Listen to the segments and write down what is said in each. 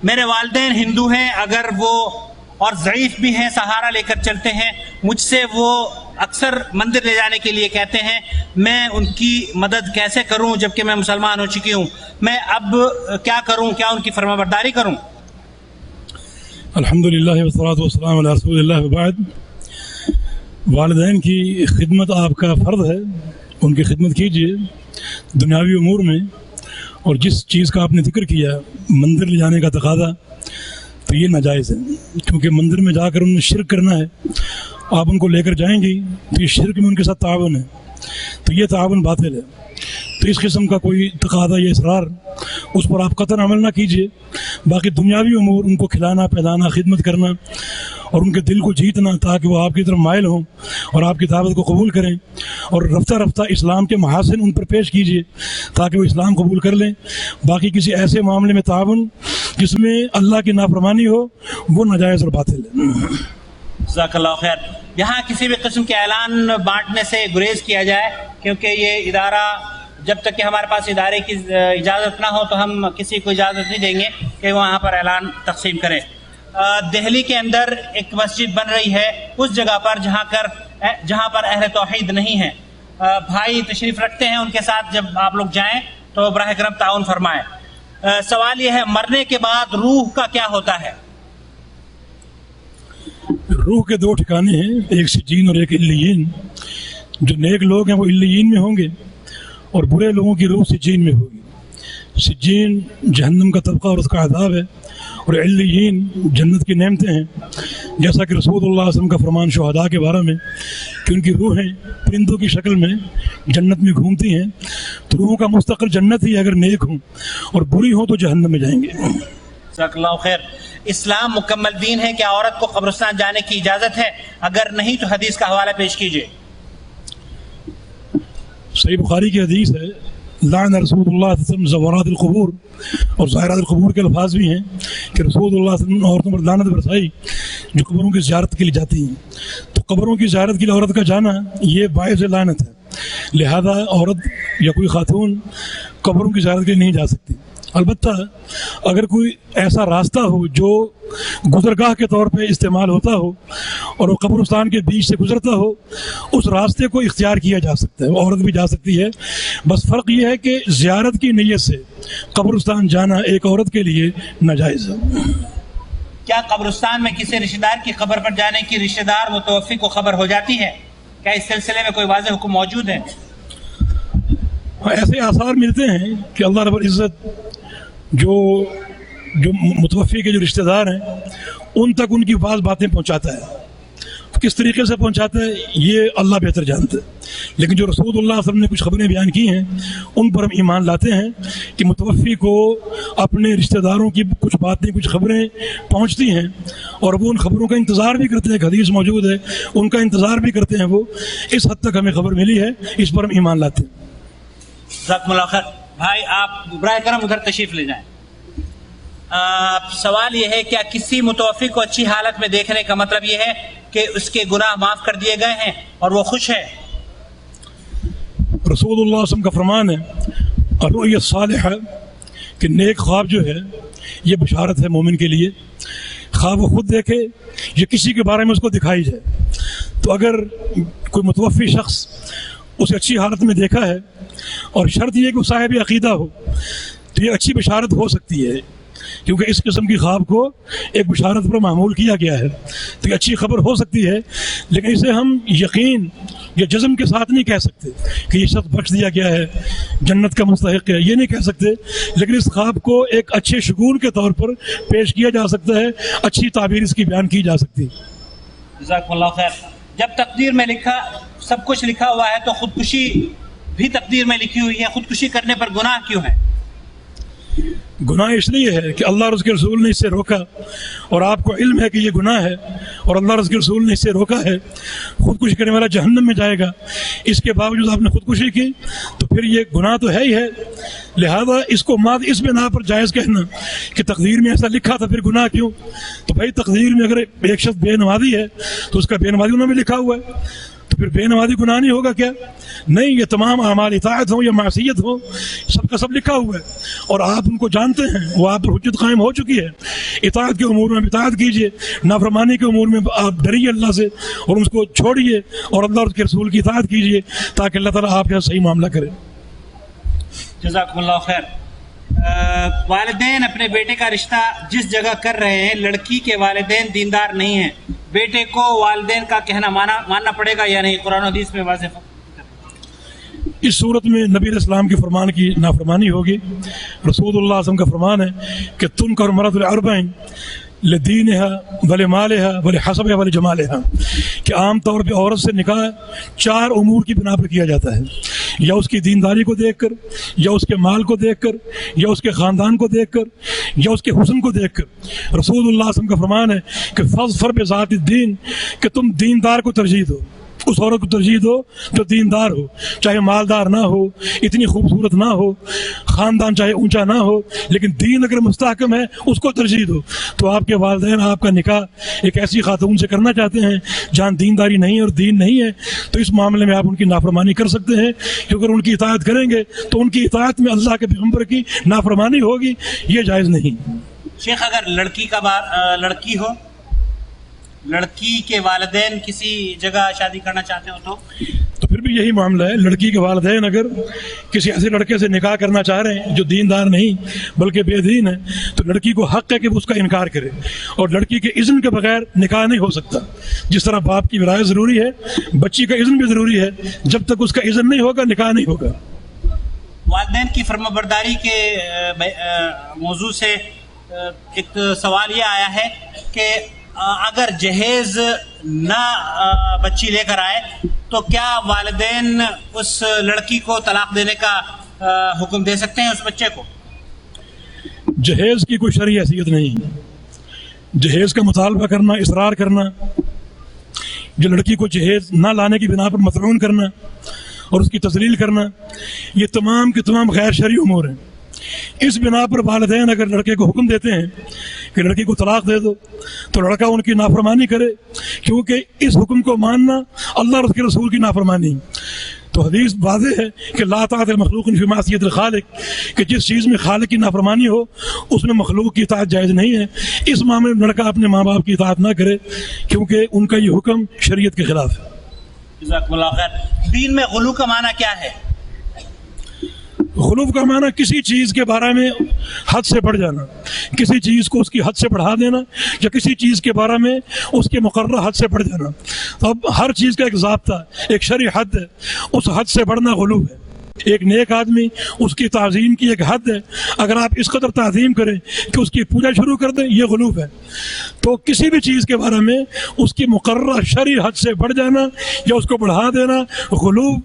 میرے والدین ہندو ہیں، اگر وہ اور ضعیف بھی ہیں، سہارا لے کر چلتے ہیں، مجھ سے وہ اکثر مندر لے جانے کے لیے کہتے ہیں، میں ان کی مدد کیسے کروں جبکہ میں مسلمان ہو چکی ہوں؟ میں اب کیا کروں؟ کیا ان کی فرما برداری کروں؟ الحمدللہ والصلاۃ والسلام علی رسول اللہ وبعد. والدین کی خدمت آپ کا فرض ہے، ان کی خدمت کیجیے دنیاوی امور میں. اور جس چیز کا آپ نے ذکر کیا مندر لے جانے کا تقاضا، تو یہ ناجائز ہے، کیونکہ مندر میں جا کر انہیں شرک کرنا ہے. آپ ان کو لے کر جائیں گی تو یہ شرک میں ان کے ساتھ تعاون ہے، تو یہ تعاون باطل ہے. تو اس قسم کا کوئی تقاضا یا اصرار اس پر آپ قطعاً عمل نہ کیجیے. باقی دنیاوی امور، ان کو کھلانا پلانا، خدمت کرنا اور ان کے دل کو جیتنا تاکہ وہ آپ کی طرف مائل ہوں اور آپ کی دعوت کو قبول کریں، اور رفتہ رفتہ اسلام کے محاسن ان پر پیش کیجیے تاکہ وہ اسلام قبول کر لیں. باقی کسی ایسے معاملے میں تعاون جس میں اللہ کی نافرمانی ہو، وہ ناجائز اور باطل ہے. جزاک اللہ خیر. یہاں کسی بھی قسم کے اعلان بانٹنے سے گریز کیا جائے، کیونکہ یہ ادارہ جب تک کہ ہمارے پاس ادارے کی اجازت نہ ہو تو ہم کسی کو اجازت نہیں دیں گے کہ وہاں پر اعلان تقسیم کریں. دہلی کے اندر ایک مسجد بن رہی ہے اس جگہ پر جہاں پر اہل توحید نہیں ہیں. بھائی تشریف رکھتے ہیں، ان کے ساتھ جب آپ لوگ جائیں تو براہ کرم تعاون فرمائیں. سوال یہ ہے، مرنے کے بعد روح کا کیا ہوتا ہے؟ روح کے دو ٹھکانے ہیں، ایک سجین اور ایک علیین. جو نیک لوگ ہیں وہ علیین میں ہوں گے اور برے لوگوں کی روح سجین میں ہوگی. سجین جہنم کا طبقہ اور اس کا عذاب ہے، اور علیین جنت کی نعمتیں ہیں. جیسا کہ رسول اللہ صلی اللہ علیہ وسلم کا فرمان شہداء کے بارے میں کہ ان کی روحیں پرندوں کی شکل میں جنت میں گھومتی ہیں. تو روحوں کا مستقر جنت ہی اگر نیک ہوں، اور بری ہوں تو جہنم میں جائیں گے. جزاک اللہ خیر. اسلام مکمل دین ہے، کیا عورت کو قبرستان جانے کی اجازت ہے؟ اگر نہیں تو حدیث کا حوالہ پیش کیجیے. صحیح بخاری کی حدیث ہے، لعن رسول اللہ صلی اللہ علیہ وسلم زوارات القبور، اور زائرات القبور کے الفاظ بھی ہیں کہ رسول اللہ صلی اللہ علیہ وسلم عورتوں پر لعنت برسائی جو قبروں کی زیارت کے لیے جاتی ہیں. تو قبروں کی زیارت کے لیے عورت کا جانا یہ باعث لعنت ہے، لہذا عورت یا کوئی خاتون قبروں کی زیارت کے لیے نہیں جا سکتی. البتہ اگر کوئی ایسا راستہ ہو جو گزرگاہ کے طور پہ استعمال ہوتا ہو اور وہ قبرستان کے بیچ سے گزرتا ہو، اس راستے کو اختیار کیا جا سکتا ہے، وہ عورت بھی جا سکتی ہے. بس فرق یہ ہے کہ زیارت کی نیت سے قبرستان جانا ایک عورت کے لیے ناجائز ہے. کیا قبرستان میں کسی رشتہ دار کی قبر پر جانے کی رشتہ دار متوفی کو خبر ہو جاتی ہے؟ کیا اس سلسلے میں کوئی واضح حکم موجود ہے؟ ایسے آثار ملتے ہیں کہ اللہ رب العزت جو متوفی کے جو رشتہ دار ہیں ان تک ان کی بعض باتیں پہنچاتا ہے. کس طریقے سے پہنچاتا ہے یہ اللہ بہتر جانتا ہے، لیکن جو رسول اللہ صلی اللہ علیہ وسلم نے کچھ خبریں بیان کی ہیں ان پر ہم ایمان لاتے ہیں کہ متوفی کو اپنے رشتہ داروں کی کچھ باتیں، کچھ خبریں پہنچتی ہیں، اور وہ ان خبروں کا انتظار بھی کرتے ہیں. ایک حدیث موجود ہے، ان کا انتظار بھی کرتے ہیں. وہ اس حد تک ہمیں خبر ملی ہے، اس پر ہم ایمان لاتے ہیں. جزاکم اللہ خیر. بھائی آپ براہ کرم ادھر تشریف لے جائیں. سوال یہ ہے، کیا کسی متوفی کو اچھی حالت میں دیکھنے کا مطلب یہ ہے کہ اس کے گناہ معاف کر دیے گئے ہیں اور وہ خوش ہے؟ رسول اللہ صلی اللہ علیہ وسلم کا فرمان ہے الرؤیا الصالحہ کہ نیک خواب جو ہے یہ بشارت ہے مومن کے لیے. خواب وہ خود دیکھے یا کسی کے بارے میں اس کو دکھائی جائے. تو اگر کوئی متوفی شخص اسے اچھی حالت میں دیکھا ہے اور شرط یہ کہ وہ صاحب عقیدہ ہو تو یہ اچھی بشارت ہو سکتی ہے، کیونکہ اس قسم کی خواب کو ایک بشارت پر معمول کیا گیا ہے. تو یہ اچھی خبر ہو سکتی ہے، لیکن اسے ہم یقین یا جزم کے ساتھ نہیں کہہ سکتے کہ یہ شخص بخش دیا گیا ہے، جنت کا مستحق ہے، یہ نہیں کہہ سکتے. لیکن اس خواب کو ایک اچھے شگون کے طور پر پیش کیا جا سکتا ہے، اچھی تعبیر اس کی بیان کی جا سکتی ہے. جزاکم اللہ خیر. جب تقدیر میں سب کچھ لکھا ہوا ہے تو خودکشی بھی تقدیر میں لکھی ہوئی ہے، خودکشی کرنے پر گناہ کیوں ہے؟ گناہ اس لیے ہے کہ اللہ اور اس کے رسول نے اس سے روکا، اور آپ کو علم ہے کہ یہ گناہ ہے اور اللہ اور اس کے رسول نے اس سے روکا ہے. خودکشی کرنے والا جہنم میں جائے گا. اس کے باوجود آپ نے خودکشی کی تو پھر یہ گناہ تو ہے ہی ہے. لہذا اس کو اس بنا پر جائز کہنا کہ تقدیر میں ایسا لکھا تھا پھر گناہ کیوں؟ تو بھائی تقدیر میں اگر ایک شخص بے نمازی ہے تو اس کا بے نمازی انہوں نے لکھا ہوا ہے، تو پھر بے نمازی گناہ نہیں ہوگا کیا؟ نہیں، یہ تمام اعمال اطاعت ہوں یا معصیت ہو، سب کا سب لکھا ہوا ہے اور آپ ان کو جانتے ہیں، وہ آپ پر حجت قائم ہو چکی ہے۔ اطاعت کے امور میں اطاعت کیجیے، نافرمانی کے امور میں آپ ڈریے اللہ سے اور اس کو چھوڑیے اور اللہ اور اس کے رسول کی اطاعت کیجیے تاکہ اللہ تعالیٰ آپ کے ساتھ صحیح معاملہ کرے۔ جزاکم اللہ خیر۔ والدین اپنے بیٹے کا رشتہ جس جگہ کر رہے ہیں، لڑکی کے والدین دیندار نہیں ہیں، بیٹے کو والدین کا کہنا ماننا پڑے گا یا نہیں؟ قرآن و حدیث میں واضح۔ اس صورت میں نبی علیہ السلام کے فرمان کی نافرمانی ہوگی۔ رسول اللہ صلی اللہ علیہ وسلم کا فرمان ہے کہ تنکر المرأۃ لأربع لدینها ولمالها ولحسبها ولجمالها، کہ عام طور پہ عورت سے نکاح 4 امور کی بنا پر کیا جاتا ہے، یا اس کی دینداری کو دیکھ کر، یا اس کے مال کو دیکھ کر، یا اس کے خاندان کو دیکھ کر، یا اس کے حسن کو دیکھ کر۔ رسول اللہ صلی اللہ علیہ وسلم کا فرمان ہے کہ فاظفر بذات الدین، کہ تم دیندار کو ترجیح دو، اس عورت کو ترجیح دو جو دیندار ہو، چاہے مالدار نہ ہو، اتنی خوبصورت نہ ہو، خاندان چاہے اونچا نہ ہو، لیکن دین اگر مستحکم ہے اس کو ترجیح دو۔ تو آپ کے والدین آپ کا نکاح ایک ایسی خاتون سے کرنا چاہتے ہیں جہاں دینداری نہیں ہے اور دین نہیں ہے، تو اس معاملے میں آپ ان کی نافرمانی کر سکتے ہیں، کیونکہ اگر ان کی اطاعت کریں گے تو ان کی اطاعت میں اللہ کے پیغمبر کی نافرمانی ہوگی، یہ جائز نہیں۔ شیخ، اگر لڑکی ہو، لڑکی کے والدین کسی جگہ شادی کرنا چاہتے ہو تو پھر بھی یہی معاملہ ہے۔ لڑکی کے والدین اگر کسی ایسے لڑکے سے نکاح کرنا چاہ رہے ہیں جو دیندار نہیں بلکہ بے دین ہے، تو لڑکی کو حق ہے کہ اس کا انکار کرے، اور لڑکی کے اذن کے بغیر نکاح نہیں ہو سکتا۔ جس طرح باپ کی ولایت ضروری ہے، بچی کا اذن بھی ضروری ہے، جب تک اس کا اذن نہیں ہوگا نکاح نہیں ہوگا۔ والدین کی فرمانبرداری کے موضوع سے ایک سوال یہ آیا ہے کہ اگر جہیز نہ بچی لے کر آئے تو کیا والدین اس لڑکی کو طلاق دینے کا حکم دے سکتے ہیں اس بچے کو؟ جہیز کی کوئی شرعی حیثیت نہیں۔ جہیز کا مطالبہ کرنا، اصرار کرنا، جو لڑکی کو جہیز نہ لانے کی بنا پر مطلون کرنا اور اس کی تذلیل کرنا، یہ تمام کے تمام غیر شرعی امور ہیں۔ اس بنا پر والدین اگر لڑکے کو حکم دیتے ہیں کہ لڑکی کو طلاق دے دو تو لڑکا ان کی نافرمانی کرے، کیونکہ اس حکم کو ماننا اللہ اور اس کے رسول کی نافرمانی۔ تو حدیث واضح ہے کہ لا طاعۃ لمخلوق فی معصیۃ الخالق، کہ جس چیز میں خالق کی نافرمانی ہو اس میں مخلوق کی اطاعت جائز نہیں ہے۔ اس معاملے میں لڑکا اپنے ماں باپ کی اطاعت نہ کرے، کیونکہ ان کا یہ حکم شریعت کے خلاف ہے۔ جزاکم اللہ خیر۔ دین میں غلو کا معنی کیا ہے؟ غلو کا معنی کسی چیز کے بارے میں حد سے بڑھ جانا، کسی چیز کو اس کی حد سے بڑھا دینا، یا کسی چیز کے بارے میں اس کے مقررہ حد سے بڑھ جانا۔ تو اب ہر چیز کا ایک ضابطہ، ایک شرعی حد ہے، اس حد سے بڑھنا غلو ہے۔ ایک نیک آدمی، اس کی تعظیم کی ایک حد ہے، اگر آپ اس قدر تعظیم کریں کہ اس کی پوجا شروع کر دیں، یہ غلو ہے۔ تو کسی بھی چیز کے بارے میں اس کی مقررہ شرعی حد سے بڑھ جانا یا اس کو بڑھا دینا غلو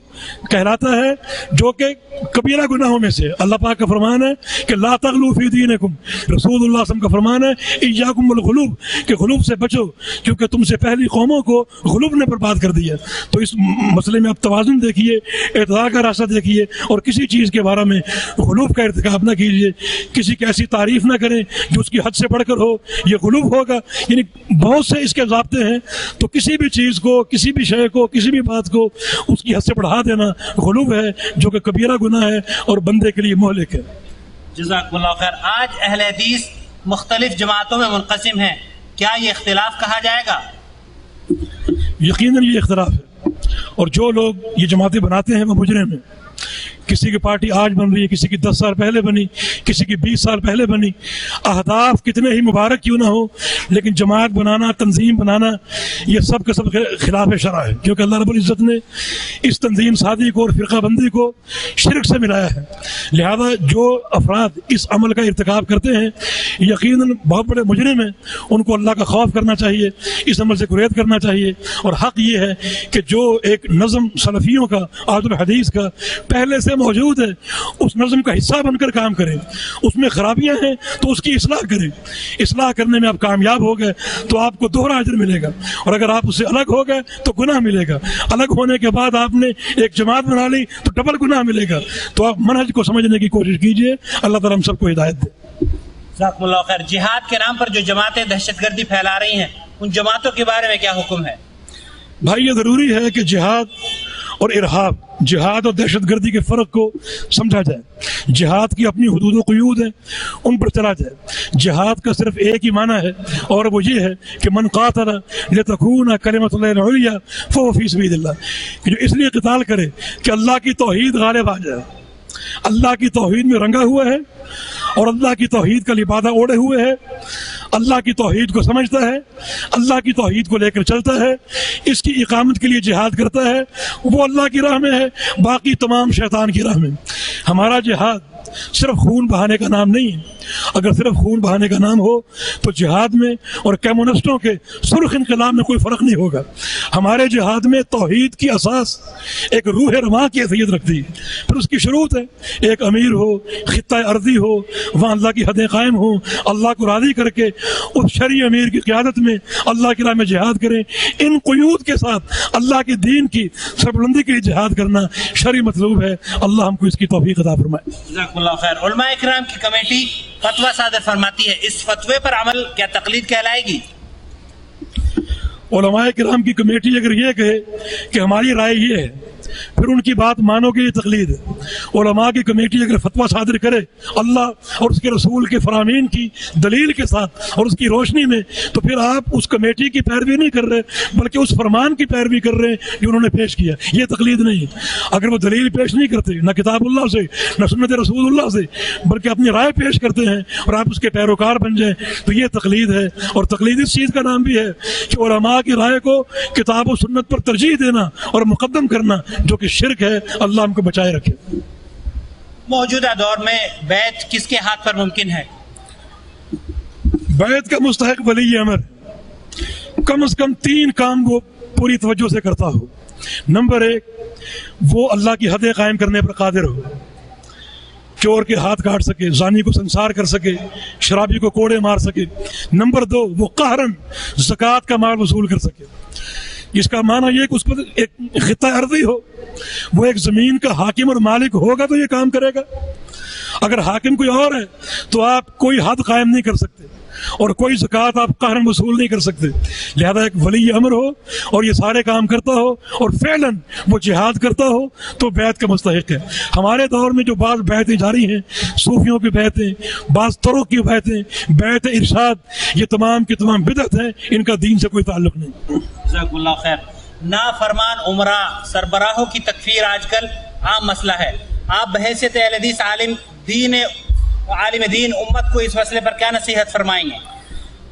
کہلاتا ہے، جو کہ کبیرہ گناہوں میں سے۔ اللہ پاک کا فرمان ہے کہ لا تغلو فی دینکم، رسول اللہ صلی اللہ علیہ وسلم کا فرمان ہے ایاکم والغلو، کہ غلو سے بچو، کیونکہ تم سے پہلی قوموں کو غلو نے برباد کر دیا۔ تو اس مسئلے میں آپ توازن دیکھیے، اعتدال کا راستہ دیکھیے، اور کسی چیز کے بارے میں غلو کا ارتکاب نہ کیجیے، کسی کی ایسی تعریف نہ کریں جو اس کی حد سے بڑھ کر ہو، یہ غلو ہوگا۔ یعنی بہت سے اس کے ضابطے ہیں، تو کسی بھی چیز کو، کسی بھی شے کو، کسی بھی بات کو اس کی حد سے بڑھا دینا غلو ہے، جو کہ کبیرہ گناہ ہے اور بندے کے لیے مہلک ہے۔ جزاکم اللہ خیر۔ آج اہل حدیث مختلف جماعتوں میں منقسم ہیں، کیا یہ اختلاف کہا جائے گا؟ یقیناً یہ اختلاف ہے، اور جو لوگ یہ جماعتیں بناتے ہیں وہ مجرم ہیں۔ کسی کی پارٹی آج بن رہی ہے، کسی کی 10 سال پہلے بنی، کسی کی 20 سال پہلے بنی۔ اہداف کتنے ہی مبارک کیوں نہ ہو، لیکن جماعت بنانا، تنظیم بنانا، یہ سب کے سب خلاف شرع ہے، کیونکہ اللہ رب العزت نے اس تنظیم سازی کو اور فرقہ بندی کو شرک سے ملایا ہے۔ لہذا جو افراد اس عمل کا ارتکاب کرتے ہیں یقیناً بہت بڑے مجرم ہیں، ان کو اللہ کا خوف کرنا چاہیے، اس عمل سے گریز کرنا چاہیے۔ اور حق یہ ہے کہ جو ایک نظم سلفیوں کا، اہل الحدیث کا پہلے سے موجود ہے، اس نظم کا حصہ بن کر کام کریں۔ اس میں خرابیاں ہیں تو اس کی اصلاح کریں، اصلاح کرنے میں آپ کامیاب ہو گئے تو آپ کو دوہرا اجر ملے گا، اور اگر آپ اس سے الگ ہو گئے تو گناہ ملے گا۔ الگ ہونے کے بعد آپ نے ایک جماعت بنا لی تو ڈبل گناہ ملے گا۔ تو آپ منہج کو سمجھنے کی کوشش کیجئے، اللہ تعالیٰ ہم سب کو ہدایت دے۔ جزاکم اللہ خیر۔ جہاد کے نام پر جو جماعتیں دہشت گردی پھیلا رہی ہیں، ان جماعتوں کے بارے میں کیا حکم ہے؟ بھائی یہ ضروری ہے کہ جہاد اور ارہاب، جہاد اور دہشت گردی کے فرق کو سمجھا جائے. جہاد کی اپنی حدود و قیود ہیں، ان پر چلا جائے. جہاد کا صرف ایک ہی معنی ہے اور وہ یہ ہے کہ من قاتل لتکون کلمۃ اللہ العلیٰ فہو فی سبیل اللہ، کہ جو اس لیے قتال کرے کہ اللہ کی توحید غالب آ جائے. اللہ کی توحید میں رنگا ہوا ہے اور اللہ کی توحید کا لبادہ اوڑے ہوئے ہے، اللہ کی توحید کو سمجھتا ہے، اللہ کی توحید کو لے کر چلتا ہے، اس کی اقامت کے لیے جہاد کرتا ہے، وہ اللہ کی راہ میں ہے، باقی تمام شیطان کی راہ میں. ہمارا جہاد صرف خون بہانے کا نام نہیں ہے. اگر صرف خون بہانے کا نام ہو تو جہاد میں اور کمیونسٹوں کے سرخ انقلاب میں کوئی فرق نہیں ہوگا. ہمارے جہاد میں توحید کی اساس ایک روح رواں کی حیثیت رکھتی ہے. پھر اس کی شروط ہے ایک امیر ہو، خطہ ارضی ہو، وہاں اللہ کی حدیں قائم ہوں، اللہ کو راضی کر کے اس شرعی امیر کی قیادت میں اللہ کی راہ میں جہاد کریں. ان قیود کے ساتھ اللہ کے دین کی سربلندی کے لیے جہاد کرنا شرعی مطلوب ہے. اللہ ہم کو اس کی توفیق عطا فرمائے. جزاکم اللہ خیر. علماء کرام کی کمیٹی فتویٰ صادر فرماتی ہے، اس فتوے پر عمل کیا تقلید کہلائے گی؟ علماء کرام کی کمیٹی اگر یہ کہے کہ ہماری رائے یہ ہے، پھر ان کی بات مانو گے، یہ تقلید ہے. علماء کی کمیٹی اگر فتویٰ صادر کرے اللہ اور اس کے رسول کے فرامین کی دلیل کے ساتھ اور اس کی روشنی میں، تو پھر آپ اس کمیٹی کی پیروی نہیں کر رہے بلکہ اس فرمان کی پیروی کر رہے ہیں جو انہوں نے پیش کیا. یہ تقلید نہیں ہے. اگر وہ دلیل پیش نہیں کرتے، نہ کتاب اللہ سے نہ سنت رسول اللہ سے، بلکہ اپنی رائے پیش کرتے ہیں اور آپ اس کے پیروکار بن جائیں، تو یہ تقلید ہے. اور تقلید اس چیز کا نام بھی ہے کہ علماء کی رائے کو کتاب و سنت پر ترجیح دینا اور مقدم کرنا، جو کہ شرک ہے. اللہ ہم کو بچائے رکھے. موجودہ دور میں بیعت کس کے ہاتھ پر ممکن ہے؟ بیعت کا مستحق ولی امر کم از کم 3 کام وہ پوری توجہ سے کرتا ہو. نمبر 1، وہ اللہ کی حدیں قائم کرنے پر قادر ہو، چور کے ہاتھ کاٹ سکے، زانی کو سنسار کر سکے، شرابی کو کوڑے مار سکے. نمبر 2، وہ قہرن زکوٰۃ کا مال وصول کر سکے، جس کا معنی یہ کہ اس پر ایک خطہ ارضی ہو، وہ ایک زمین کا حاکم اور مالک ہوگا تو یہ کام کرے گا. اگر حاکم کوئی اور ہے تو آپ کوئی حد قائم نہیں کر سکتے اور کوئی زکوٰۃ آپ قہرن وصول نہیں کر سکتے. لہذا ایک ولی امر ہو اور یہ سارے کام کرتا ہو اور فعلاً وہ جہاد کرتا ہو تو بیعت کا مستحق ہے. ہمارے دور میں جو بعض بیعتیں جاری ہیں، صوفیوں کی بیعتیں، بعض طرق کی بیعتیں، بیعت ارشاد، یہ تمام کی تمام بدعت ہیں، ان کا دین سے کوئی تعلق نہیں. جزاک اللہ خیر. نافرمان عمرہ سربراہوں کی تکفیر آج کل عام مسئلہ ہے. آپ بحیثیت اہل حدیث عالم دین امت کو اس مسئلے پر کیا نصیحت فرمائیں گے؟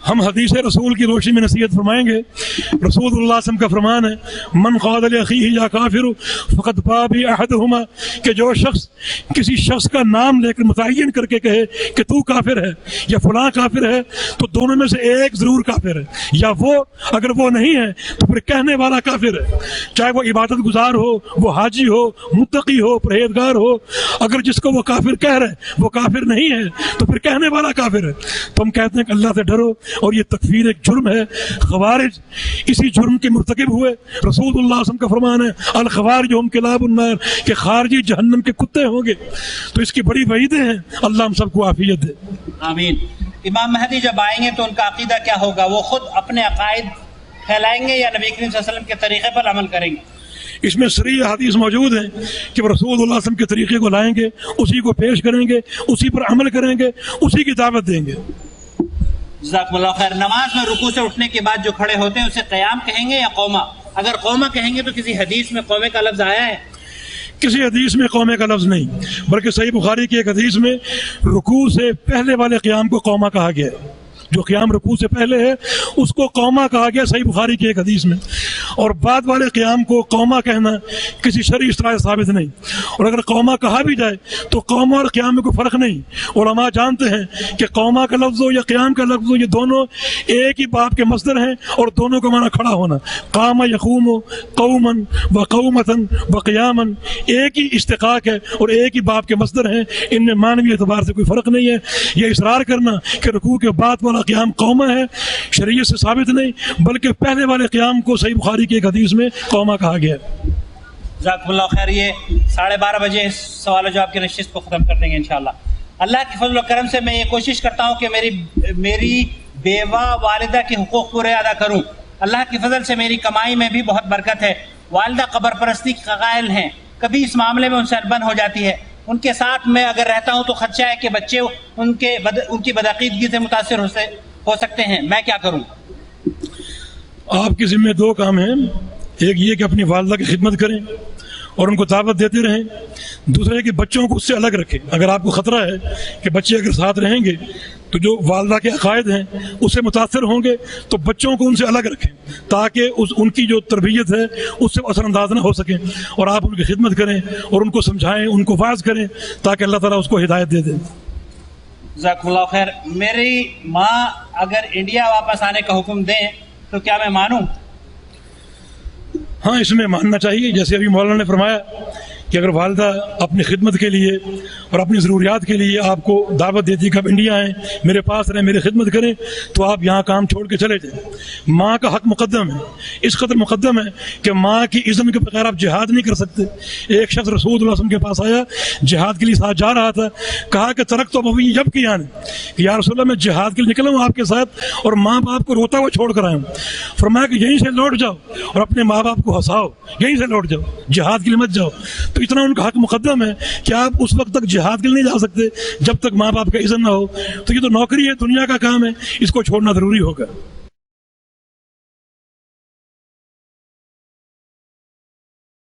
ہم حدیث رسول کی روشنی میں نصیحت فرمائیں گے. رسول اللہ صلی اللہ علیہ وسلم کا فرمان ہے، من قال لاخیہ یا کافر فقد باء باحدہما، کہ جو شخص کسی شخص کا نام لے کر متعین کر کے کہے کہ تو کافر ہے یا فلاں کافر ہے، تو دونوں میں سے ایک ضرور کافر ہے. یا وہ اگر وہ نہیں ہے تو پھر کہنے والا کافر ہے، چاہے وہ عبادت گزار ہو، وہ حاجی ہو، متقی ہو، پرہیزگار ہو. اگر جس کو وہ کافر کہہ رہے وہ کافر نہیں ہے تو پھر کہنے والا کافر ہے. تو ہم کہتے ہیں کہ اللہ سے ڈرو، اور یہ تکفیر ایک جرم ہے. خوارج اسی جرم کے مرتکب ہوئے. رسول اللہ صلی اللہ علیہ وسلم کا فرمان ہے، الخوارج هم کلاب النار، کہ خارجی جہنم کے کتے ہوں گے. تو اس کی بڑی وعیدیں ہیں. اللہ ہم سب کو عافیت دے. آمین. امام مہدی جب آئیں گے تو ان کا عقیدہ کیا ہوگا؟ وہ خود اپنے عقائد پھیلائیں گے یا نبی کریم صلی اللہ علیہ وسلم کے طریقے پر عمل کریں گے؟ اس میں صریح حدیث موجود ہیں کہ وہ رسول اللہ صلی اللہ علیہ وسلم کے طریقے کو لائیں گے، اسی کو پیش کریں گے، اسی پر عمل کریں گے، اسی کی دعوت دیں گے. جزاکم اللہ خیر. نماز میں رکوع سے اٹھنے کے بعد جو کھڑے ہوتے ہیں اسے قیام کہیں گے یا قوما؟ اگر قوما کہیں گے تو کسی حدیث میں قومے کا لفظ آیا ہے؟ کسی حدیث میں قومے کا لفظ نہیں، بلکہ صحیح بخاری کی ایک حدیث میں رکوع سے پہلے والے قیام کو قوما کہا گیا ہے. جو قیام رکوع سے پہلے ہے اس کو قوما کہا گیا صحیح بخاری کی ایک حدیث میں. اور بعد والے قیام کو قوما کہنا کسی شرعی اصطلاح ثابت نہیں. اور اگر قوما کہا بھی جائے تو قوما اور قیام میں کوئی فرق نہیں. علماء جانتے ہیں کہ قوما کا لفظ ہو یا قیام کا لفظ ہو، یہ دونوں ایک ہی باب کے مصدر ہیں اور دونوں کا معنی کھڑا ہونا. قام یقوم قوما و قومتا و قیاما ایک ہی اشتقاق ہے اور ایک ہی باب کے مصدر ہیں. ان میں معنوی اعتبار سے کوئی فرق نہیں ہے. یہ اصرار کرنا کہ رکوع کے بعد والا قیام قوما ہے شریعت سے ثابت نہیں، بلکہ پہلے والے قیام کو صحیح بخاری کی ایک حدیث میں قوما کہا گیا. جزاکم اللہ خیر. یہ 12:30 بجے سوال و جواب کی نشست کو ختم کر دیں گے انشاءاللہ. اللہ کے فضل و کرم سے میں یہ کوشش کرتا ہوں کہ میری بیوہ والدہ کے حقوق پورے ادا کروں. اللہ کی فضل سے میری کمائی میں بھی بہت برکت ہے. والدہ قبر پرستی کے قائل ہیں, کبھی اس معاملے میں ان سے انبن ہو جاتی ہے. ان کے ساتھ میں اگر رہتا ہوں تو خدشہ ہے کہ بچے ان کی بدعقیدگی سے متاثر ہو سکتے ہیں, میں کیا کروں؟ آپ کے ذمہ دو کام ہیں. ایک یہ کہ اپنی والدہ کی خدمت کریں اور ان کو دعوت دیتے رہیں. دوسرا ہے کہ بچوں کو اس سے الگ رکھیں. اگر آپ کو خطرہ ہے کہ بچے اگر ساتھ رہیں گے تو جو والدہ کے عقائد ہیں اس سے متاثر ہوں گے, تو بچوں کو ان سے الگ رکھیں تاکہ ان کی جو تربیت ہے اس سے اثر انداز نہ ہو سکیں, اور آپ ان کی خدمت کریں اور ان کو سمجھائیں, ان کو واعظ کریں تاکہ اللہ تعالیٰ اس کو ہدایت دے دے. جزاک اللہ خیر. میری ماں اگر انڈیا واپس آنے کا حکم دیں تو کیا میں مانوں؟ ہاں, اس میں ماننا چاہیے. جیسے ابھی مولانا نے فرمایا کہ اگر والدہ اپنی خدمت کے لیے اور اپنی ضروریات کے لیے آپ کو دعوت دیتی کہ آپ انڈیا آئیں, میرے پاس رہیں, میری خدمت کریں, تو آپ یہاں کام چھوڑ کے چلے جائیں. ماں کا حق مقدم ہے, اس قدر مقدم ہے کہ ماں کی اذن کے بغیر آپ جہاد نہیں کر سکتے. ایک شخص رسول اللہ علیہ وسلم کے پاس آیا, جہاد کے لیے ساتھ جا رہا تھا, کہا کہ ترک تو ابوی جب کیا نے, کہ یا رسول اللہ میں جہاد کے لیے نکلا ہوں آپ کے ساتھ اور ماں باپ کو روتا ہوا چھوڑ کر آیا ہوں. فرمایا کہ یہیں سے لوٹ جاؤ اور اپنے ماں باپ کو ہنساؤ, یہیں سے لوٹ جاؤ, جہاد کے لیے مت جاؤ. تو اتنا ان کا حق مقدم ہے کہ آپ اس وقت تک جہاد کے لیے نہیں جا سکتے جب تک ماں باپ کا اذن نہ ہو. تو یہ تو نوکری ہے, دنیا کا کام ہے, اس کو چھوڑنا ضروری ہوگا.